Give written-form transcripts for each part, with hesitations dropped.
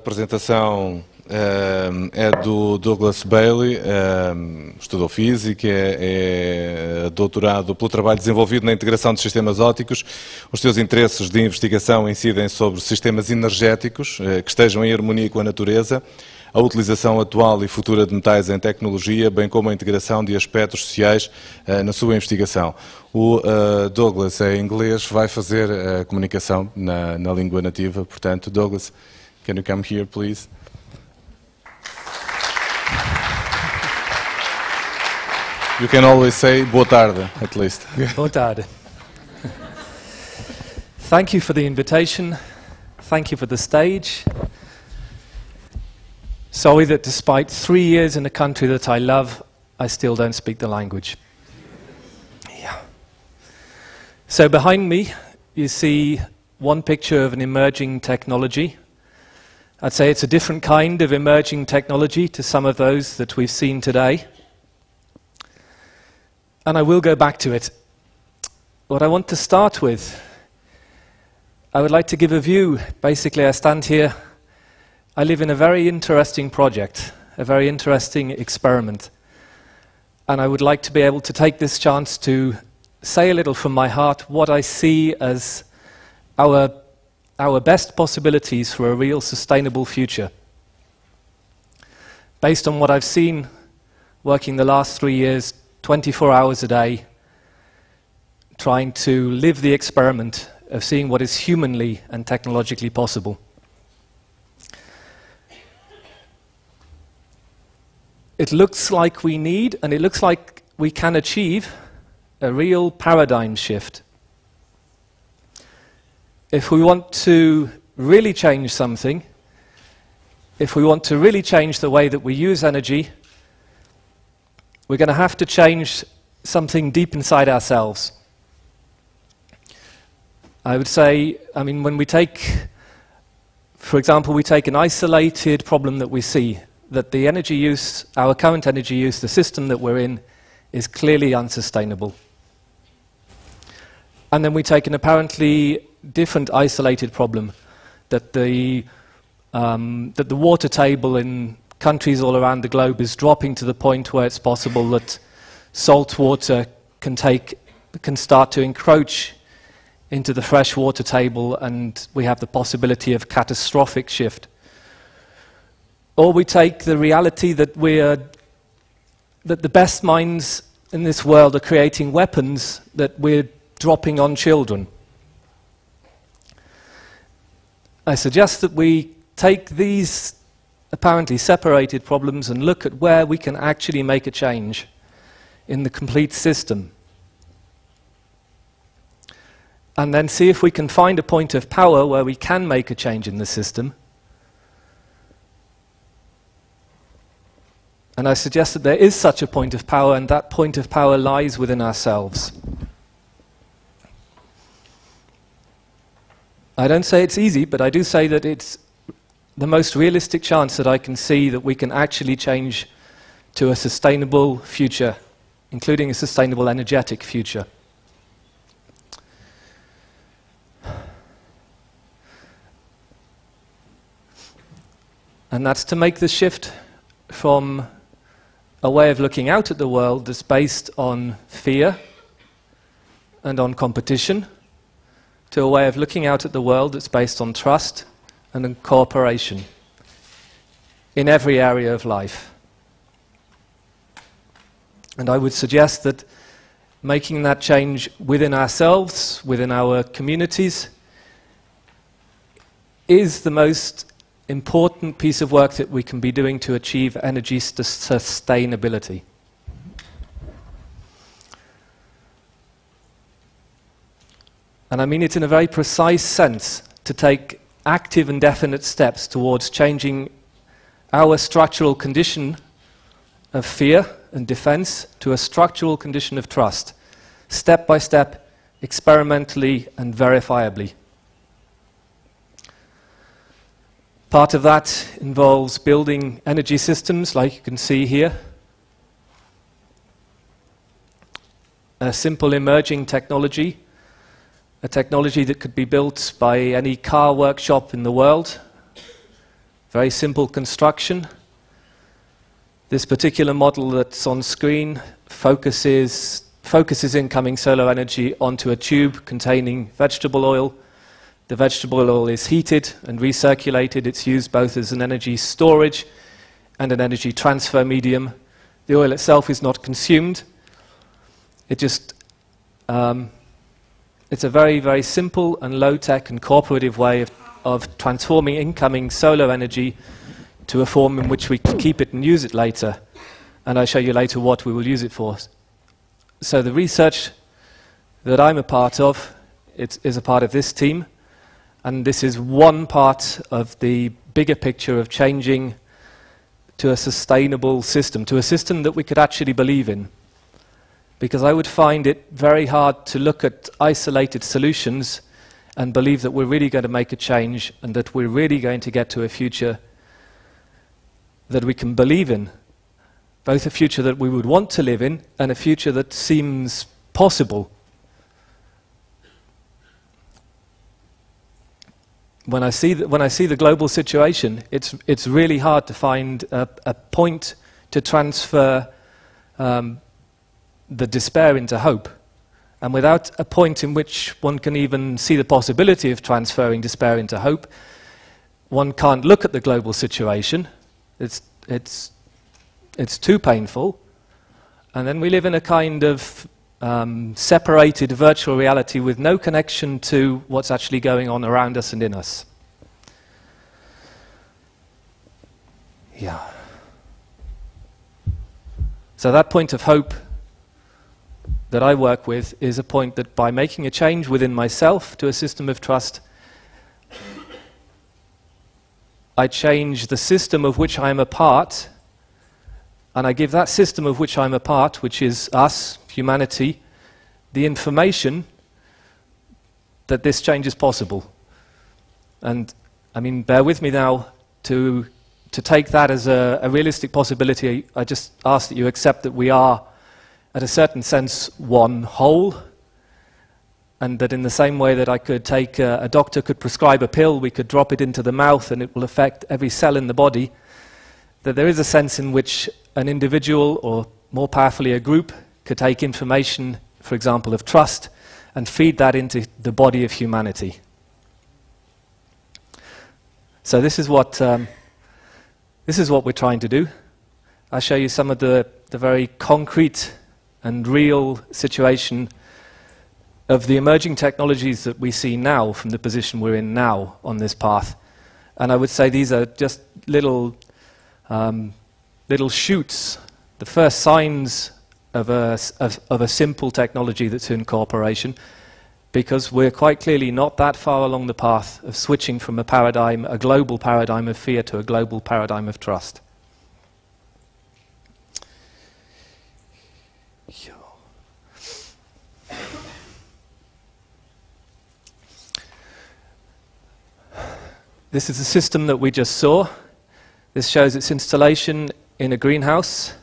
apresentação é do Douglas Baillie, estudou Física, é doutorado pelo trabalho desenvolvido na integração de sistemas ópticos. Os seus interesses de investigação incidem sobre sistemas energéticos que estejam em harmonia com a natureza, a utilização atual e futura de metais em tecnologia, bem como a integração de aspectos sociais na sua investigação. O Douglas, em inglês, vai fazer a comunicação na língua nativa. Portanto, Douglas, can you come here, please? You can always say boa tarde, at least. Boa tarde. Thank you for the invitation. Thank you for the stage. Sorry that despite 3 years in a country that I love, I still don't speak the language. Yeah. So behind me, you see one picture of an emerging technology. I'd say it's a different kind of emerging technology to some of those that we've seen today. And I will go back to it. What I want to start with, I would like to give a view. Basically, I stand here. I live in a very interesting project, a very interesting experiment. And I would like to be able to take this chance to say a little from my heart what I see as our best possibilities for a real sustainable future. Based on what I've seen working the last 3 years, 24 hours a day, trying to live the experiment of seeing what is humanly and technologically possible. It looks like we need, and it looks like we can achieve, a real paradigm shift. If we want to really change something, if we want to really change the way that we use energy, we're going to have to change something deep inside ourselves. I would say, when we take, for example, we take an isolated problem that we see, that the energy use, our current energy use, the system that we're in, is clearly unsustainable. And then we take an apparently different isolated problem, that the water table in countries all around the globe is dropping to the point where it's possible that salt water can start to encroach into the fresh water table, and we have the possibility of catastrophic shift. Or we take the reality that the best minds in this world are creating weapons that we're dropping on children. I suggest that we take these apparently separated problems and look at where we can actually make a change in the complete system. And then see if we can find a point of power where we can make a change in the system. And I suggest that there is such a point of power, and that point of power lies within ourselves. I don't say it's easy, but I do say that it's the most realistic chance that I can see that we can actually change to a sustainable future, including a sustainable energetic future. And that's to make the shift from a way of looking out at the world that's based on fear and on competition, to a way of looking out at the world that's based on trust and on cooperation in every area of life. And I would suggest that making that change within ourselves, within our communities, is the most important piece of work that we can be doing to achieve energy sustainability. And I mean it in a very precise sense, to take active and definite steps towards changing our structural condition of fear and defense to a structural condition of trust, step by step, experimentally and verifiably. Part of that involves building energy systems, like you can see here. A simple emerging technology, a technology that could be built by any car workshop in the world, Very simple construction. This particular model that's on screen focuses incoming solar energy onto a tube containing vegetable oil. The vegetable oil is heated and recirculated. It's used both as an energy storage and an energy transfer medium. The oil itself is not consumed. It's a very, very simple and low-tech and cooperative way of transforming incoming solar energy to a form in which we can keep it and use it later. And I'll show you later what we will use it for. So the research that I'm a part of is a part of this team. And this is one part of the bigger picture of changing to a sustainable system, to a system that we could actually believe in. Because I would find it very hard to look at isolated solutions and believe that we're really going to make a change and that we're really going to get to a future that we can believe in. Both a future that we would want to live in and a future that seems possible. When I see the global situation, it's really hard to find a point to transfer the despair into hope. And without a point in which one can even see the possibility of transferring despair into hope, one can't look at the global situation. It's too painful. And then we live in a kind of separated virtual reality with no connection to what's actually going on around us and in us. Yeah. So that point of hope that I work with is a point that by making a change within myself to a system of trust, I change the system of which I am a part, and I give that system of which I'm a part, which is us, humanity, the information that this change is possible. And I mean, bear with me now to take that as a realistic possibility. I just ask that you accept that we are, at a certain sense, one whole, and that in the same way that I could take a doctor could prescribe a pill, we could drop it into the mouth and it will affect every cell in the body, that there is a sense in which an individual, or more powerfully a group, could take information, for example, of trust, and feed that into the body of humanity. So this is what we're trying to do. I'll show you some of the very concrete and real situation of the emerging technologies that we see now from the position we're in now on this path. And I would say these are just little shoots, the first signs of a simple technology that's in cooperation, because we're quite clearly not that far along the path of switching from a global paradigm of fear to a global paradigm of trust. This is the system that we just saw. This shows its installation in a greenhouse.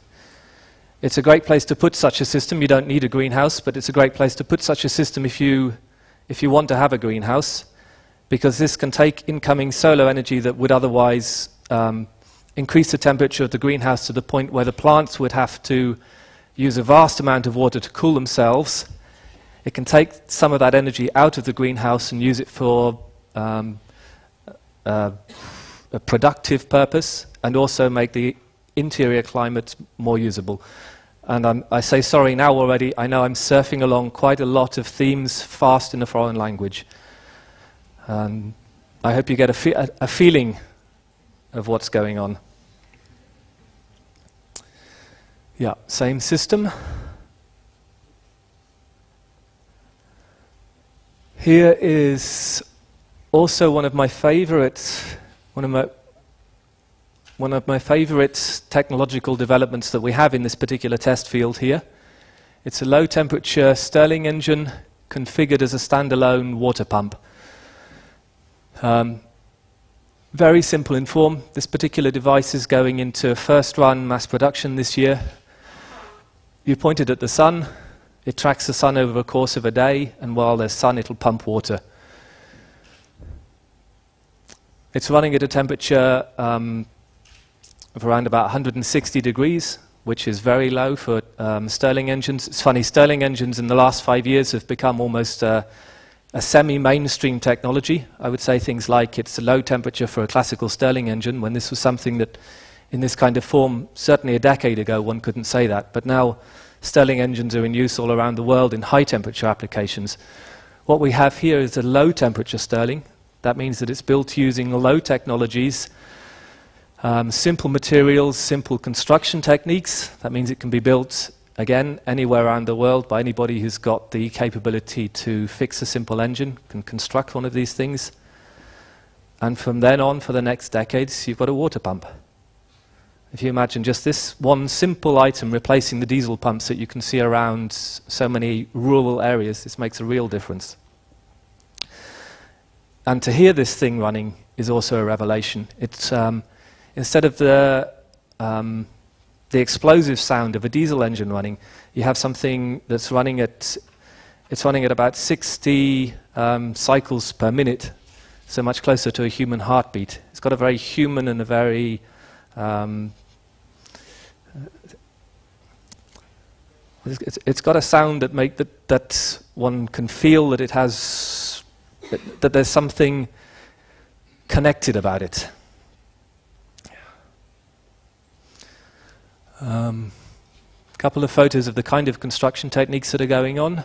It's a great place to put such a system. You don't need a greenhouse, but it's a great place to put such a system if you want to have a greenhouse, because this can take incoming solar energy that would otherwise increase the temperature of the greenhouse to the point where the plants would have to use a vast amount of water to cool themselves. It can take some of that energy out of the greenhouse and use it for a productive purpose, and also make the interior climate more usable. And I say sorry now already, I know I'm surfing along quite a lot of themes fast in a foreign language. I hope you get a feeling of what's going on. Yeah, same system. Here is also one of my favorite technological developments that we have in this particular test field here. It's a low temperature Stirling engine configured as a standalone water pump. Very simple in form. This particular device is going into first run mass production this year. You point it at the sun, it tracks the sun over the course of a day, and while there's sun it'll pump water. It's running at a temperature of around about 160 degrees, which is very low for Stirling engines. It's funny, Stirling engines in the last 5 years have become almost a semi-mainstream technology. I would say things like it's a low temperature for a classical Stirling engine, when this was something that, in this kind of form, certainly a decade ago, one couldn't say that. But now, Stirling engines are in use all around the world in high-temperature applications. What we have here is a low-temperature Stirling. That means that it's built using low technologies, simple materials, simple construction techniques. That means it can be built, again, anywhere around the world by anybody who's got the capability to fix a simple engine, can construct one of these things. And from then on, for the next decades, you've got a water pump. If you imagine just this one simple item replacing the diesel pumps that you can see around so many rural areas, this makes a real difference. And to hear this thing running is also a revelation. It's instead of the explosive sound of a diesel engine running, you have something that's running at about 60 cycles per minute, so much closer to a human heartbeat. It's got a very human and a very it's got a sound that one can feel that it has. That there's something connected about it. A couple of photos of the kind of construction techniques that are going on.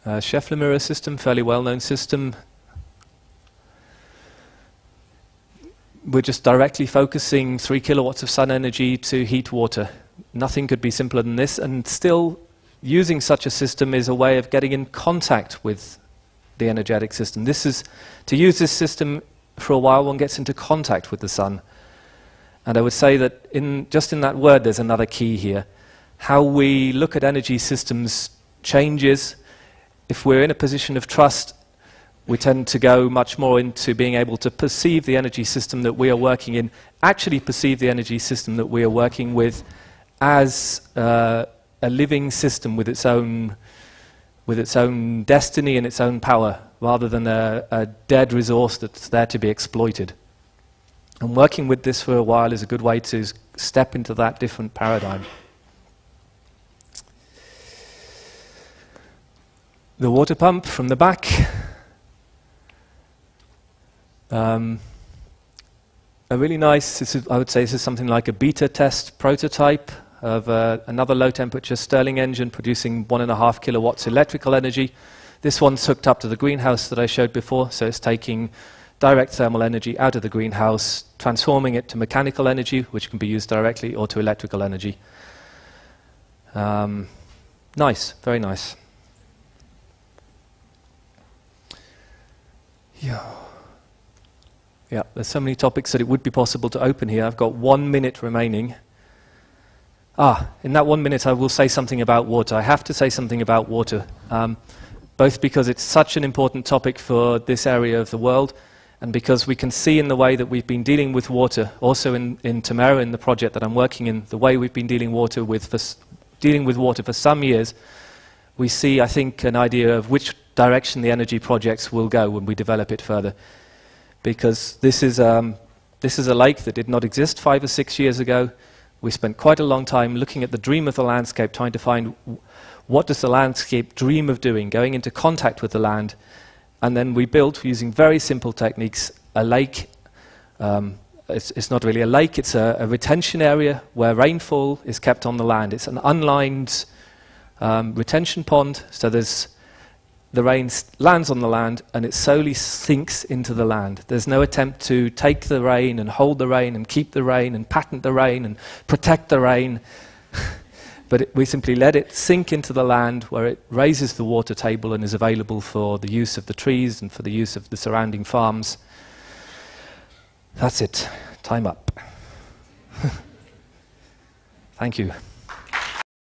Scheffler mirror system, fairly well-known system. We're just directly focusing 3 kilowatts of sun energy to heat water. Nothing could be simpler than this, and still using such a system is a way of getting in contact with the energetic system. To use this system for a while, one gets into contact with the sun. And I would say that just in that word, there's another key here. How we look at energy systems changes. If we're in a position of trust, we tend to go much more into being able to perceive the energy system that we are working in, actually perceive the energy system that we are working with as a living system with its own destiny and its own power, rather than a dead resource that's there to be exploited. And working with this for a while is a good way to step into that different paradigm. The water pump from the back. A really nice, I would say this is something like a beta test prototype of another low-temperature Stirling engine producing 1.5 kilowatts electrical energy. This one's hooked up to the greenhouse that I showed before, so it's taking direct thermal energy out of the greenhouse, transforming it to mechanical energy, which can be used directly, or to electrical energy. Nice, very nice. Yeah, there's so many topics that it would be possible to open here. I've got 1 minute remaining. In that 1 minute I will say something about water. I have to say something about water, both because it's such an important topic for this area of the world, and because we can see in the way that we've been dealing with water, also in Tamera, in the project that I'm working in, the way we've been dealing with water for some years, we see, I think, an idea of which direction the energy projects will go when we develop it further. Because this is a lake that did not exist 5 or 6 years ago. We spent quite a long time looking at the dream of the landscape, trying to find what does the landscape dream of doing, going into contact with the land. And then we built, using very simple techniques, a lake. It's not really a lake, it's a retention area where rainfall is kept on the land. It's an unlined retention pond, so the rain lands on the land and it slowly sinks into the land. There's no attempt to take the rain and hold the rain and keep the rain and patent the rain and protect the rain. But we simply let it sink into the land, where it raises the water table and is available for the use of the trees and for the use of the surrounding farms. That's it. Time up. Thank you.